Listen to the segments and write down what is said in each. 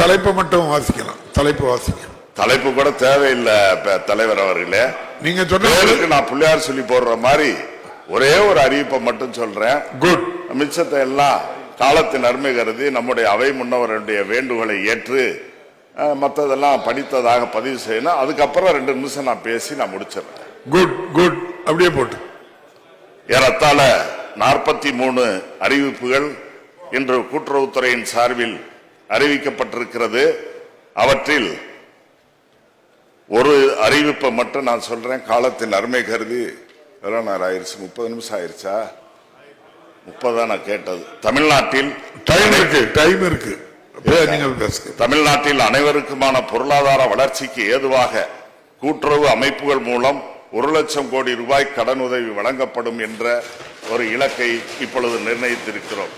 தலைப்பு மட்டும் வாசிக்கலாம். தலைப்பு வாசிக்கலாம். தலைப்பு கூட தேவையில்லை தலைவர் அவர்களே. நீங்க சொன்ன நான் பிள்ளையார் சொல்லி போடுற மாதிரி ஒரே ஒரு அறிவிப்பை மட்டும் சொல்றேன். குட். மிச்சத்தை எல்லாம் காலத்தின் அருமை கருதி நம்முடைய அவை முன்னவருடைய வேண்டுகோளை ஏற்று மற்றதெல்லாம் படித்ததாக பதிவு செய்யணும். அதுக்கப்புறம் 2 நிமிஷம் நான் பேசி நான் முடிச்சிடறேன். Good good. அப்படியே போட்டு ஏறத்தாழ 43 அறிவிப்புகள் இன்று கூட்டுறவுத்துறையின் சார்பில் அறிவிக்கப்பட்டிருக்கிறது. அவற்றில் ஒரு அறிவிப்பை மட்டும் நான் சொல்றேன். காலத்தின் அருமை கருதி எவ்வளவு நேரம் ஆயிடுச்சு? 30 நிமிஷம் ஆயிடுச்சா? 30 தான் நான் கேட்டது. தமிழ்நாட்டில் டைம் இருக்கு. தமிழ்நாட்டில் அனைவருக்குமான பொருளாதார வளர்ச்சிக்கு ஏதுவாக கூட்டுறவு அமைப்புகள் மூலம் 1 லட்சம் கோடி ரூபாய் கடன் உதவி வழங்கப்படும் என்ற ஒரு இலக்கை இப்பொழுது நிர்ணயித்திருக்கிறோம்.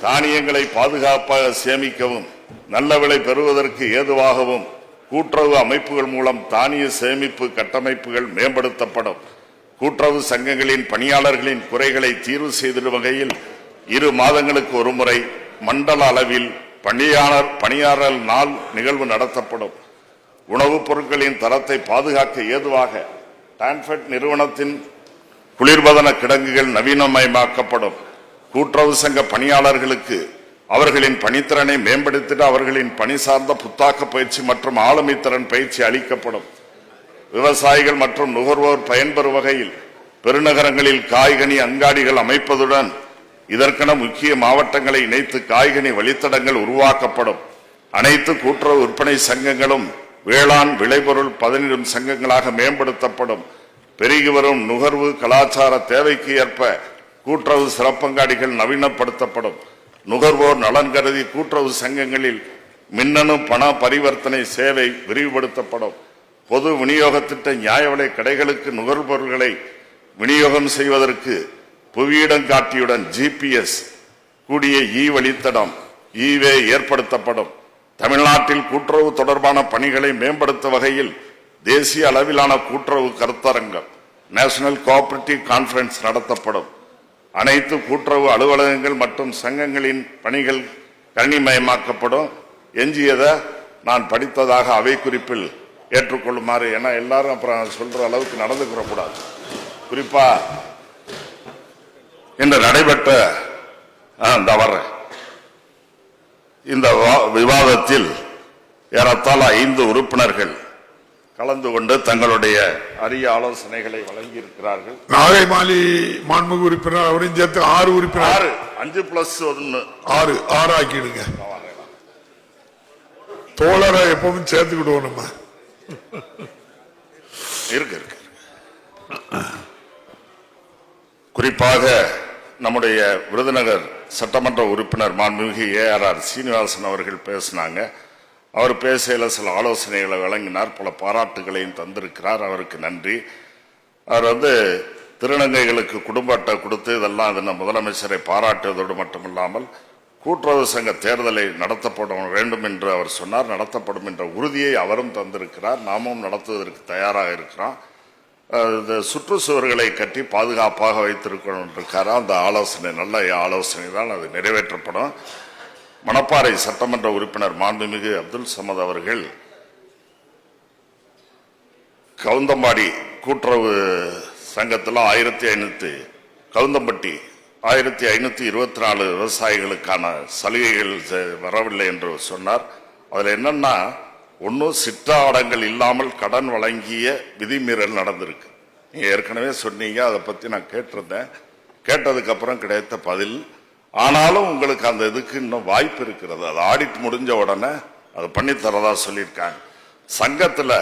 தானியங்களை பாதுகாப்பாக சேமிக்கவும் நல்ல விலை பெறுவதற்கு ஏதுவாகவும் கூட்டுறவு அமைப்புகள் மூலம் தானிய சேமிப்பு கட்டமைப்புகள் மேம்படுத்தப்படும். கூட்டுறவு சங்கங்களின் பணியாளர்களின் குறைகளை தீர்வு செய்திடும் வகையில் 2 மாதங்களுக்கு ஒரு முறை மண்டல அளவில் பணியாளர் நாள் நிகழ்வு நடத்தப்படும். உணவுப் பொருட்களின் தரத்தை பாதுகாக்க ஏதுவாக டான்ஃபெட் நிறுவனத்தின் குளிர்பதன கிடங்குகள் நவீனமயமாக்கப்படும். கூட்டுறவு சங்க பணியாளர்களுக்கு அவர்களின் பணித்திறனை மேம்படுத்திட அவர்களின் பணி சார்ந்த புத்தாக்க பயிற்சி மற்றும் ஆளுமை திறன் பயிற்சி அளிக்கப்படும். விவசாயிகள் மற்றும் நுகர்வோர் பயன்பெறும் வகையில் பெருநகரங்களில் காய்கனி அங்காடிகள் அமைப்பதுடன் இதற்கென முக்கிய மாவட்டங்களை இணைத்து காய்கனி வழித்தடங்கள் உருவாக்கப்படும். அனைத்து கூட்டுறவு விற்பனை சங்கங்களும் வேளாண் விளைபொருள் பதனிடும் சங்கங்களாக மேம்படுத்தப்படும். பெருகி வரும் நுகர்வு கலாச்சார தேவைக்கு ஏற்ப கூட்டுறவு சிறப்பங்காடிகள் நவீனப்படுத்தப்படும். நுகர்வோர் நலன் கருதி கூட்டுறவு சங்கங்களில் மின்னணு பண பரிவர்த்தனை சேவை விரிவுபடுத்தப்படும். பொது விநியோக திட்ட நியாய விலை கடைகளுக்கு நுகர்பொருள்களை விநியோகம் செய்வதற்கு புவியிடம் காட்டியுடன் GPS கூடிய வழித்தடம் ஈவே ஏற்படுத்தப்படும். தமிழ்நாட்டில் கூட்டுறவு தொடர்பான பணிகளை மேம்படுத்தும் வகையில் தேசிய அளவிலான கூட்டுறவு கருத்தரங்கம் நேஷனல் கோஆபரேட்டிவ் கான்ஃபரன்ஸ் நடத்தப்படும். அனைத்து கூட்டுறவு அலுவலகங்கள் மற்றும் சங்கங்களின் பணிகள் கணினிமயமாக்கப்படும். எஞ்சியதை நான் படித்ததாக அவை குறிப்பில் ஏற்றுக்கொள்ளுமாறு. ஏன்னா எல்லாரும் அப்புறம் சொல்ற அளவுக்கு நடந்துக்கிற கூடாது. குறிப்பா இன்று நடைபெற்ற இந்த விவாதத்தில் ஏறத்தாழ 5 உறுப்பினர்கள் கலந்து கொண்டு தங்களுடைய அரிய ஆலோசனைகளை வழங்கி இருக்கிறார்கள். நாகை மாலி மாண்புமிகு உறுப்பினர் அவரையும் சேர்த்து 6 உறுப்பினர் 5+1 6 ஆக்கிடுங்க. தோழரை எப்பவும் சேர்த்துக்கிடுவோம். நம்ம இருக்கு குறிப்பாக நம்முடைய விருதுநகர் சட்டமன்ற உறுப்பினர் மாண்புமிகு ARR சீனிவாசன் அவர்கள் பேசினாங்க. அவர் பேசையில் சில ஆலோசனைகளை வழங்கினார். பல பாராட்டுகளையும் தந்திருக்கிறார். அவருக்கு நன்றி. அவர் திருநங்கைகளுக்கு குடும்ப அட்டை கொடுத்து இதெல்லாம் அதன் முதலமைச்சரை பாராட்டுவதோடு மட்டுமில்லாமல் கூட்டுறவு சங்க தேர்தலை நடத்தப்பட வேண்டும் என்று அவர் சொன்னார். நடத்தப்படும் என்ற உறுதியை அவரும் தந்திருக்கிறார். நாமும் நடத்துவதற்கு தயாராக இருக்கிறோம். சுற்றுச்சுவர்களை கட்டி பாதுகாப்பாக வைத்திருக்கணும் இருக்காரா. அந்த ஆலோசனை நல்ல ஆலோசனை தான். அது நிறைவேற்றப்படும். மணப்பாறை சட்டமன்ற உறுப்பினர் மாண்புமிகு அப்துல் சமத் அவர்கள் கவுந்தம்பாடி கூட்டுறவு சங்கத்தில் 1500 கவுந்தம்பட்டி 1524 விவசாயிகளுக்கான சலுகைகள் வரவில்லை என்று சொன்னார். அதில் என்னன்னா, ஒன்னும் சிற்றாடங்கள் இல்லாமல் கடன் வழங்கிய விதிமீறல் நடந்திருக்கு. நீங்க ஏற்கனவே சொன்னீங்க, அதை பத்தி நான் கேட்டிருந்தேன். கேட்டதுக்கு அப்புறம் கிடைத்த பதில், ஆனாலும் உங்களுக்கு அந்த இதுக்கு இன்னும் வாய்ப்பு இருக்கிறது. அது ஆடிட் முடிஞ்ச உடனே அதை பண்ணி தரதா சொல்லியிருக்காங்க. சங்கத்துல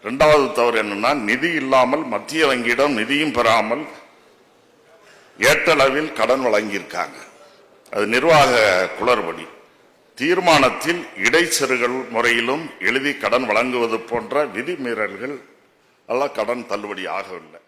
2வது தவறு என்னன்னா, நிதி இல்லாமல் மத்திய வங்கியிடம் நிதியும் பெறாமல் ஏற்றளவில் கடன் வழங்கியிருக்காங்க. அது நிர்வாக குளறுபடி. தீர்மானத்தில் இடைச்செருகல் முறையிலும் எழுதி கடன் வழங்குவது போன்ற விதிமீறல்கள் எல்லாம் கடன் தள்ளுபடி ஆகவில்லை.